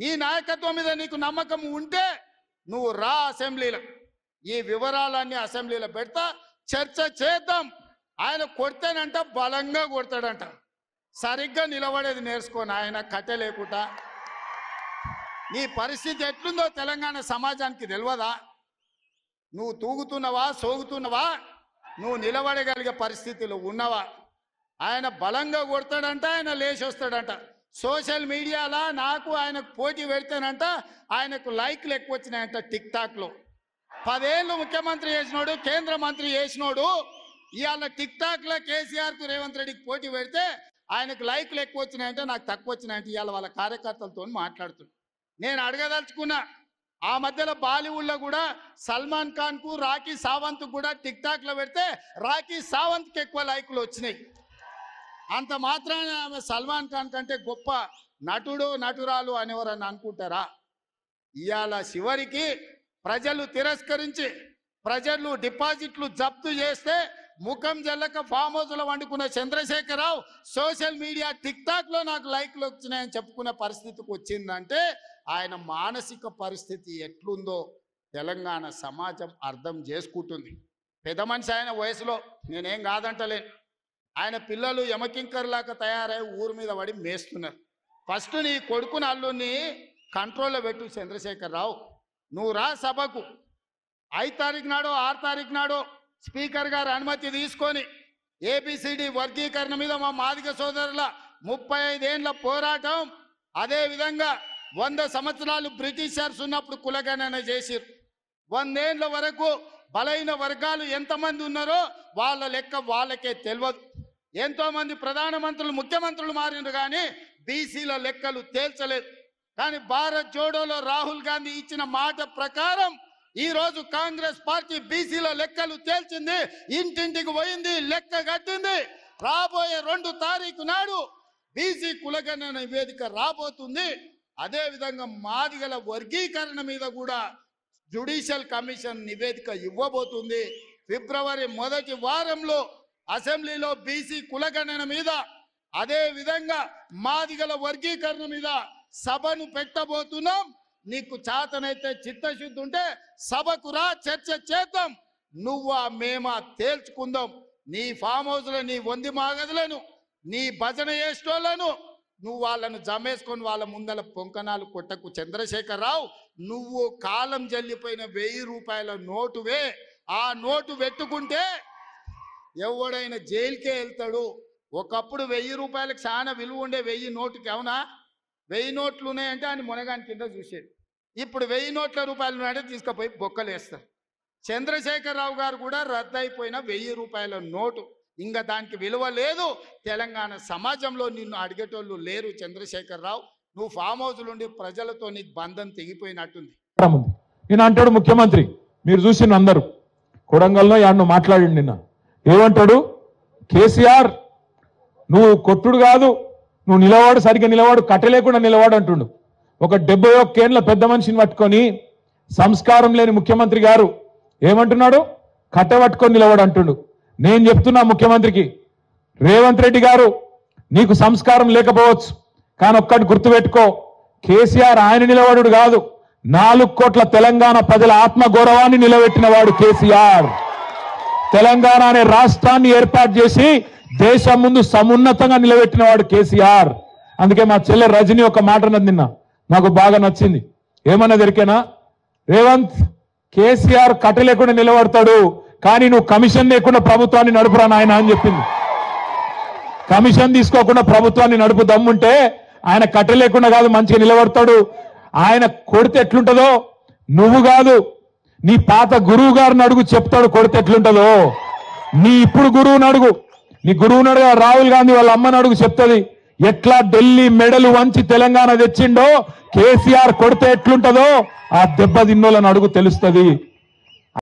నీ నాయకత్వం మీద నీకు నమ్మకం ఉంటే నువ్వు రా అసెంబ్లీలో, ఈ వివరాలన్నీ అసెంబ్లీలో పెడతా, చర్చ చేద్దాం. ఆయన కొడితేనంట బలంగా కొడతాడంట, సరిగ్గా నిలబడేది నేర్చుకోని ఆయన కట్టె లేకుండా. నీ పరిస్థితి ఎట్లుందో తెలంగాణ సమాజానికి తెలియదా? నువ్వు తూగుతున్నవా, సోగుతున్నవా, నువ్వు నిలబడగలిగే పరిస్థితిలో ఉన్నవా? ఆయన బలంగా కొడతాడంట, ఆయన లేచి వస్తాడంట. సోషల్ మీడియాలో నాకు ఆయనకు పోటీ పెడితేనంట ఆయనకు లైక్లు ఎక్కువ వచ్చినాయంట. టిక్ టాక్లో 10 ఏళ్ళు ముఖ్యమంత్రి చేసినోడు, కేంద్ర మంత్రి చేసినోడు ఇవాళ టిక్ టాక్లో కేసీఆర్కు రేవంత్ రెడ్డికి పోటీ పెడితే ఆయనకు లైక్లు ఎక్కువ వచ్చినాయంటే నాకు తక్కువ వచ్చినాయంటే ఇవాళ వాళ్ళ కార్యకర్తలతో మాట్లాడుతున్నాను. నేను అడగదలుచుకున్నా, ఆ మధ్యలో బాలీవుడ్లో కూడా సల్మాన్ ఖాన్కు రాఖీ సావంత్ కూడా టిక్ టాక్లో పెడితే రాఖీ సావంత్కి ఎక్కువ లైకులు వచ్చినాయి. అంత మాత్రాన ఆమె సల్మాన్ ఖాన్ కంటే గొప్ప నటుడు నటురాలు అనేవారని అనుకుంటారా? ఇవాళ చివరికి ప్రజలు తిరస్కరించి ప్రజలు డిపాజిట్లు జప్తు చేస్తే ముఖం జల్లక ఫామ్ హౌస్లో వండుకున్న చంద్రశేఖరరావు సోషల్ మీడియా టిక్ టాక్లో నాకు లైక్లు వచ్చినాయని చెప్పుకునే పరిస్థితికి వచ్చిందంటే ఆయన మానసిక పరిస్థితి ఎట్లుందో తెలంగాణ సమాజం అర్థం చేసుకుంటుంది. పెద్ద మనిషి ఆయన వయసులో, నేనేం కాదంటలేను. ఆయన పిల్లలు యమకింకర్లాగా తయారై ఊరు మీద పడి మేస్తున్నారు. ఫస్ట్ నీ కొడుకుని అల్లుని కంట్రోల్లో పెట్టు చంద్రశేఖరరావు. నువ్వు రా సభకు 5 తారీఖు నాడో 6 తారీఖు నాడో స్పీకర్ గారు అనుమతి తీసుకొని ఏబిసిడి వర్గీకరణ మీద మా మాదిగ సోదరుల 35 ఏళ్ల పోరాటం, అదేవిధంగా 100 సంవత్సరాలు బ్రిటిషర్స్ ఉన్నప్పుడు కులగణన చేసిరు. 100 ఏళ్ల వరకు బలైన వర్గాలు ఎంతమంది ఉన్నారో వాళ్ళ లెక్క వాళ్ళకే తెలియదు. ఎంతోమంది ప్రధానమంత్రులు ముఖ్యమంత్రులు మారినారు కానీ బీసీల లెక్కలు తేల్చలేదు. కానీ భారత్ జోడోలో రాహుల్ గాంధీ ఇచ్చిన మాట ప్రకారం ఈరోజు కాంగ్రెస్ పార్టీ బీసీల లెక్కలు తేల్చింది, ఇంటింటికి పోయింది, లెక్క కట్టింది. రాబోయే 2 తారీఖు నాడు బీసీ కులగణన నివేదిక రాబోతుంది. అదేవిధంగా మాదిగల వర్గీకరణ మీద కూడా జ్యుడిషియల్ కమిషన్ నివేదిక ఇవ్వబోతుంది. ఫిబ్రవరి 1వ వారంలో అసెంబ్లీలో బీసీ కులగణన మీద, అదేవిధంగా మాదిగల వర్గీకరణ మీద సభను పెట్టబోతున్నాం. నీకు చేతనైతే చిత్తశుద్ధి ఉంటే సభకు రా, చర్చ చేద్దాం. నువ్వా మేమా తేల్చుకుందాం. నీ ఫామ్ హౌస్లో నీ వంది మాగదులను, నీ భజన చేసేటోళ్లను నువ్వు వాళ్ళను జమేసుకొని వాళ్ళ ముందల పొంకనాలు కొట్టకు చంద్రశేఖరరావు. నువ్వు కాలం జల్లిపోయిన 1000 రూపాయల నోటువే. ఆ నోటు పెట్టుకుంటే ఎవడైనా జైలుకే వెళ్తాడు. ఒకప్పుడు 1000 రూపాయలకు చాలా విలువ ఉండే 1000 నోటుకి, అవునా? 1000 నోట్లు ఉన్నాయంటే ఆయన మునగాని కింద చూసేది. ఇప్పుడు 1000 నోట్ల రూపాయలు ఉన్నాయంటే తీసుకుపోయి బొక్కలు వేస్తారు. చంద్రశేఖరరావు గారు కూడా రద్దయిపోయిన 1000 రూపాయల నోటు, ఇంకా దానికి విలువ లేదు. తెలంగాణ సమాజంలో నిన్ను అడిగేటోళ్ళు లేరు చంద్రశేఖరరావు. నువ్వు ఫామ్ హౌస్ నుండి ప్రజలతో నీకు బంధం తెగిపోయినట్టుంది. నేను అంటాడు ముఖ్యమంత్రి, మీరు చూసిన అందరూ కొడంగల్లో యాడ్ను మాట్లాడి నిన్న ఏమంటాడు, కేసీఆర్ నువ్వు కొట్టుడు కాదు, నువ్వు నిలవాడు, సరిగ్గా నిలవాడు, కట్టలేకుండా నిలవాడు అంటుండు. ఒక 71 ఏళ్ల పెద్ద మనిషిని పట్టుకొని సంస్కారం లేని ముఖ్యమంత్రి గారు ఏమంటున్నాడు, కట్టె పట్టుకొని నిలవాడు అంటుండు. నేను చెప్తున్నా ముఖ్యమంత్రికి, రేవంత్ రెడ్డి గారు నీకు సంస్కారం లేకపోవచ్చు, కానీ ఒక్కటి గుర్తుపెట్టుకో, కేసీఆర్ ఆయన నిలబడు కాదు, 4 కోట్ల తెలంగాణ ప్రజల ఆత్మగౌరవాన్ని నిలబెట్టిన వాడు కేసీఆర్. తెలంగాణ అనే రాష్ట్రాన్ని ఏర్పాటు చేసి దేశం ముందు సమున్నతంగా నిలబెట్టిన వాడు కేసీఆర్. అందుకే మా చెల్లె రజని ఒక మాట అన్నది నిన్న, నాకు బాగా నచ్చింది. ఏమన్నా దొరికేనా, రేవంత్ కేసీఆర్ కట్ట లేకుండా నిలబడతాడు, కానీ నువ్వు కమిషన్ లేకుండా ప్రభుత్వాన్ని నడుపురా నాయన అని చెప్పింది. కమిషన్ తీసుకోకుండా ప్రభుత్వాన్ని నడుపు దమ్ముంటే ఆయన కట్ట లేకుండా కాదు మంచిగా నిలబడతాడు. ఆయన కొడితే ఎట్లుంటుందో నువ్వు కాదు, నీ పాత గురువు గారిని అడుగు, చెప్తాడు కొడితే ఎట్లుంటుందో. నీ ఇప్పుడు గురువుని అడుగు, నీ గురువుని అడుగు, రాహుల్ గాంధీ వాళ్ళ అమ్మని అడుగు, చెప్తుంది ఎట్లా ఢిల్లీ మెడలు వంచి తెలంగాణ తెచ్చిండో కేసీఆర్ కొడితే ఎట్లుంటుందో ఆ దెబ్బ తిన్నోళ్ళని అడుగు, తెలుస్తుంది.